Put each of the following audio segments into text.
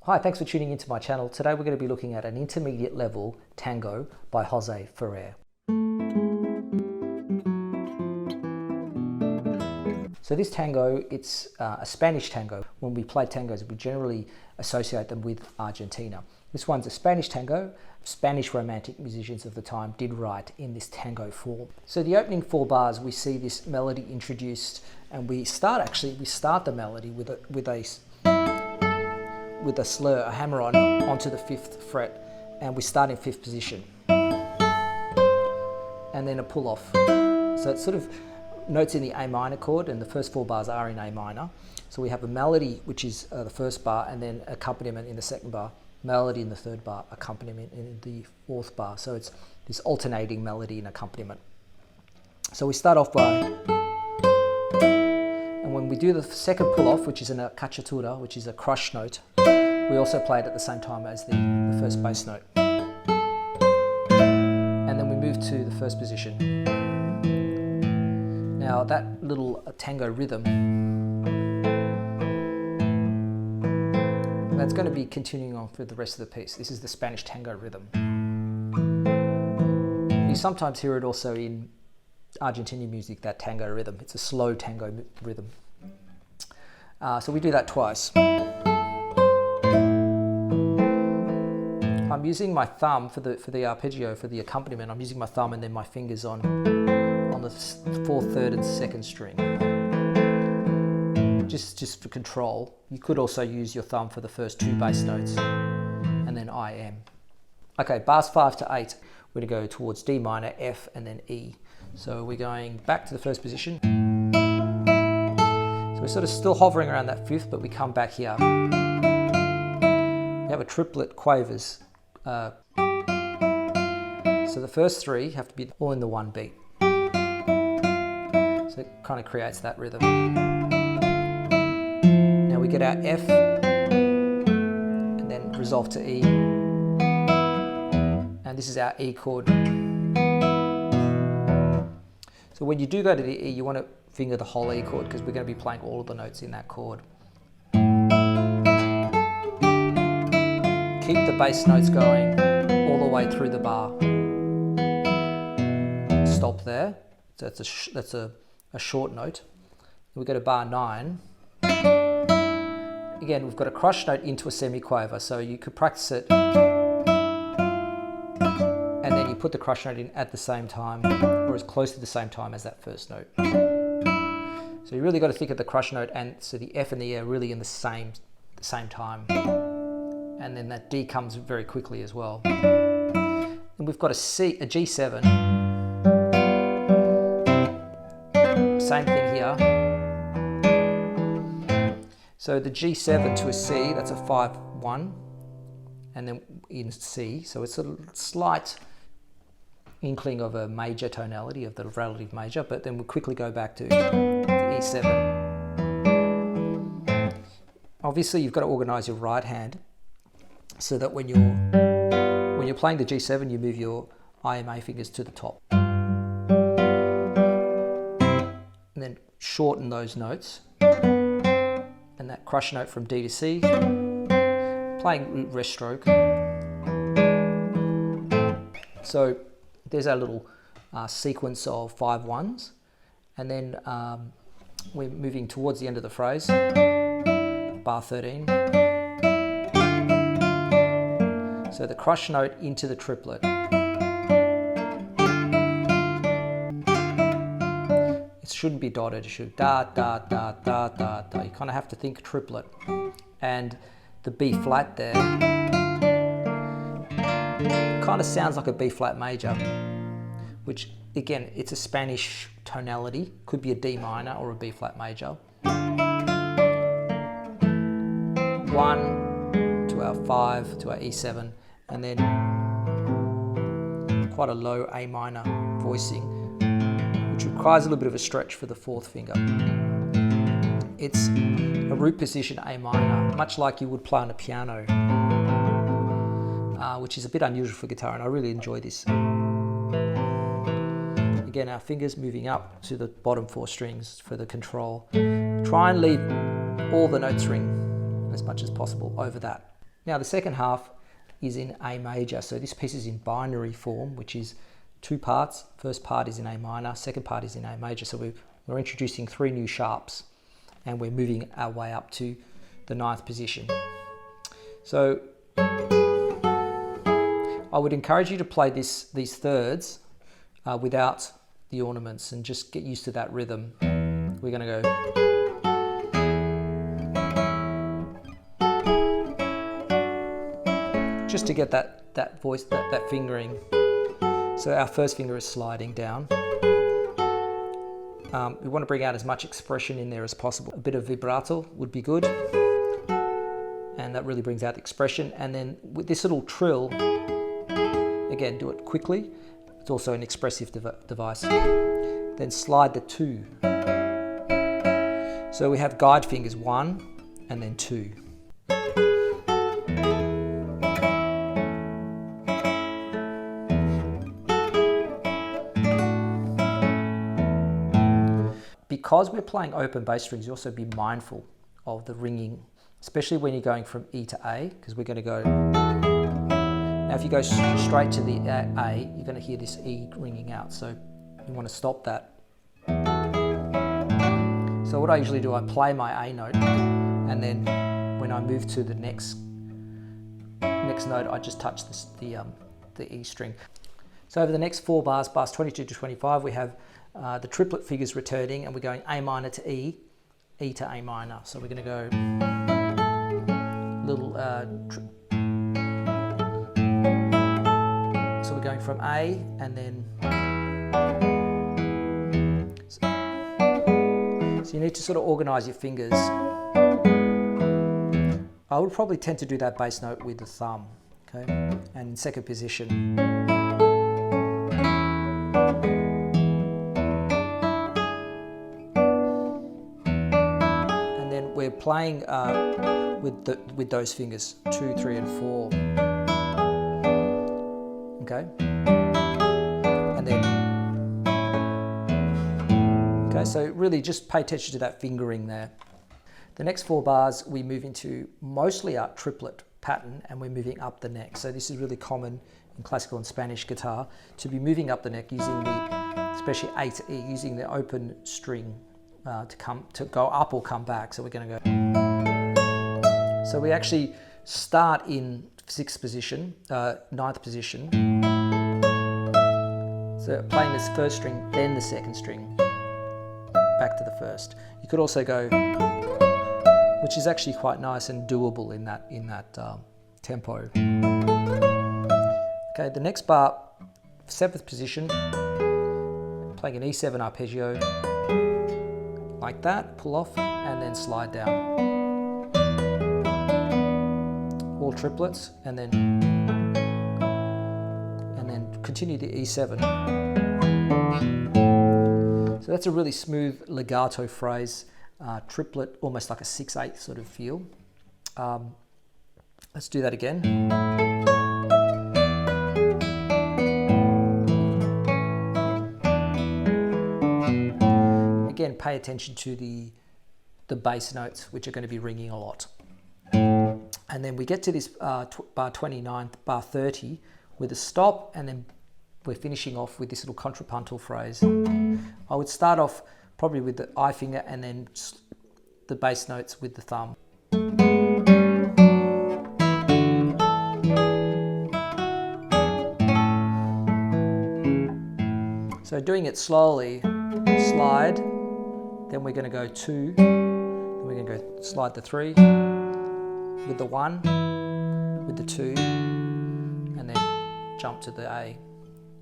Hi, thanks for tuning into my channel. Today we're going to be looking at an intermediate level tango by José Ferrer. So this tango, it's a Spanish tango. When we play tangos, we generally associate them with Argentina. This one's a Spanish tango. Spanish romantic musicians of the time did write in this tango form. So the opening 4 bars, we see this melody introduced, and we start the melody with a slur, a hammer-on onto the 5th fret, and we start in 5th position, and then a pull-off. So it's sort of notes in the A minor chord, and the first 4 bars are in A minor. So we have a melody, which is the first bar, and then accompaniment in the 2nd bar, melody in the 3rd bar, accompaniment in the 4th bar. So it's this alternating melody and accompaniment. So we start off by, and when we do the 2nd pull-off, which is an acciaccatura, which is a crush note, we also play it at the same time as the 1st bass note. And then we move to the 1st position. Now that little tango rhythm, that's going to be continuing on for the rest of the piece. This is the Spanish tango rhythm. You sometimes hear it also in Argentinian music, that tango rhythm. It's a slow tango rhythm. So we do that twice. I'm using my thumb for the arpeggio, for the accompaniment. I'm using my thumb and then my fingers on the 4th, 3rd and 2nd string. Just for control. You could also use your thumb for the first 2 bass notes, and then IM. Okay, bars 5 to 8, we're going to go towards D minor, F, and then E. So we're going back to the 1st position. So we're sort of still hovering around that 5th, but we come back here. We have a triplet quavers. So the first 3 have to be all in the 1 beat. So it kind of creates that rhythm. Now we get our F, and then resolve to E. And this is our E chord. So when you do go to the E, you want to finger the whole E chord, because we're going to be playing all of the notes in that chord. Keep the bass notes going all the way through the bar. Stop there. So that's a short note. We go to bar 9. Again, we've got a crush note into a semiquaver, so you could practice it, and then you put the crush note in at the same time, or as close to the same time as that first note. So you really got to think of the crush note, and so the F and the E are really in the same time. And then that D comes very quickly as well. And we've got a G7. Same thing here. So the G7 to a C, that's a 5-1, and then in C, so it's a slight inkling of a major tonality, of the relative major, but then we'll quickly go back to the E7. Obviously you've got to organize your right hand so that when you're playing the G7, you move your IMA fingers to the top. And then shorten those notes. And that crush note from D to C, playing rest stroke. So there's our little sequence of 5-1s, and then we're moving towards the end of the phrase, bar 13. So the crush note into the triplet. It shouldn't be dotted, it should da, da, da, da, da, da. You kind of have to think triplet. And the B flat there kind of sounds like a B flat major, which again, it's a Spanish tonality, could be a D minor or a B flat major. 1 to our 5 to our E7, and then quite a low A minor voicing, which requires a little bit of a stretch for the 4th finger. It's a root position A minor, much like you would play on a piano, which is a bit unusual for guitar, and I really enjoy this. Again, our fingers moving up to the bottom 4 strings for the control. Try and leave all the notes ring as much as possible over that. Now the second half is in A major, so this piece is in binary form, which is two parts. First part is in A minor, second part is in A major. So we're introducing three new sharps, and we're moving our way up to the 9th position. So I would encourage you to play these thirds without the ornaments and just get used to that rhythm. We're going to go. Just to get that voice, that fingering. So our first finger is sliding down. We want to bring out as much expression in there as possible. A bit of vibrato would be good. And that really brings out the expression. And then with this little trill, again, do it quickly. It's also an expressive device. Then slide the 2. So we have guide fingers 1 and then 2. Because we're playing open bass strings, you also be mindful of the ringing, especially when you're going from E to A, because we're going to go. Now if you go straight to the A, you're going to hear this E ringing out, so you want to stop that. So what I usually do, I play my A note, and then when I move to the next note, I just touch the E string. So over the next 4 bars, bars 22 to 25, we have the triplet figures returning, and we're going A minor to E, E to A minor. So we're going to go little, so we're going from A and then, so you need to sort of organize your fingers. I would probably tend to do that bass note with the thumb, okay? And in second position. We're playing with those fingers 2, 3, and 4. Okay, and then okay. So really, just pay attention to that fingering there. The next 4 bars, we move into mostly a triplet pattern, and we're moving up the neck. So this is really common in classical and Spanish guitar to be moving up the neck using the, especially A to E, using the open string. To go up or come back. So we're going to go. So we actually start in 6th position, 9th position. So playing this first string, then the second string, back to the first. You could also go, which is actually quite nice and doable in that tempo. Okay, the next bar, 7th position, playing an E7 arpeggio. Like that, pull off, and then slide down. All triplets, and then continue the E7. So that's a really smooth legato phrase, triplet, almost like a 6/8 sort of feel. Let's do that again. Again, pay attention to the bass notes, which are going to be ringing a lot. And then we get to this bar 29, bar 30, with a stop, and then we're finishing off with this little contrapuntal phrase. I would start off probably with the I finger and then the bass notes with the thumb. So doing it slowly, slide, then we're going to go 2, then we're going to go slide the 3, with the 1, with the 2, and then jump to the A.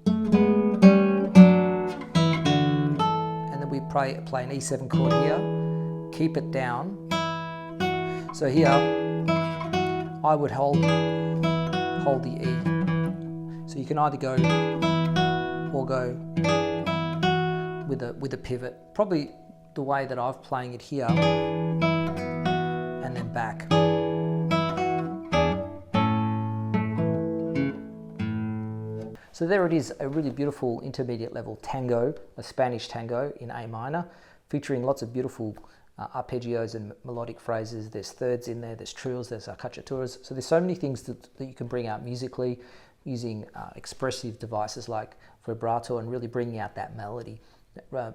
And then we play an E7 chord here, keep it down. So here, I would hold the E. So you can either go or go with a pivot. Probably the way that I'm playing it here, and then back. So there it is, a really beautiful intermediate level tango, a Spanish tango in A minor, featuring lots of beautiful arpeggios and melodic phrases, there's thirds in there, there's trills, there's acciaccaturas. So there's so many things that you can bring out musically using expressive devices like vibrato and really bringing out that melody.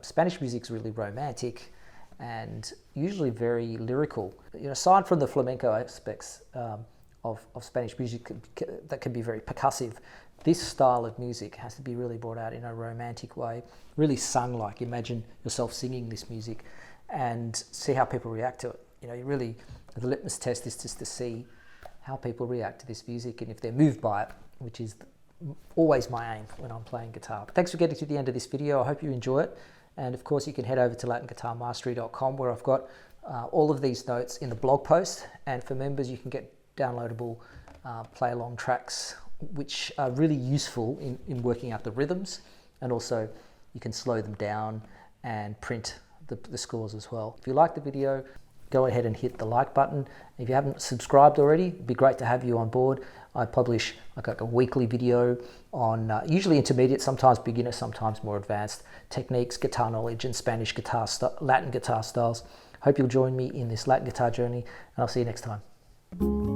Spanish music's really romantic and usually very lyrical. Aside from the flamenco aspects of Spanish music that can be very percussive, this style of music has to be really brought out in a romantic way, really sung like. Imagine yourself singing this music and see how people react to it. The litmus test is just to see how people react to this music and if they're moved by it, which is always my aim when I'm playing guitar. But thanks for getting to the end of this video. I hope you enjoy it. And of course, you can head over to latinguitarmastery.com where I've got all of these notes in the blog post. And for members, you can get downloadable play-along tracks, which are really useful in working out the rhythms. And also, you can slow them down and print the scores as well. If you like the video, go ahead and hit the like button. If you haven't subscribed already, it'd be great to have you on board. I publish like a weekly video on usually intermediate, sometimes beginner, sometimes more advanced techniques, guitar knowledge, and Spanish guitar, Latin guitar styles. Hope you'll join me in this Latin guitar journey, and I'll see you next time.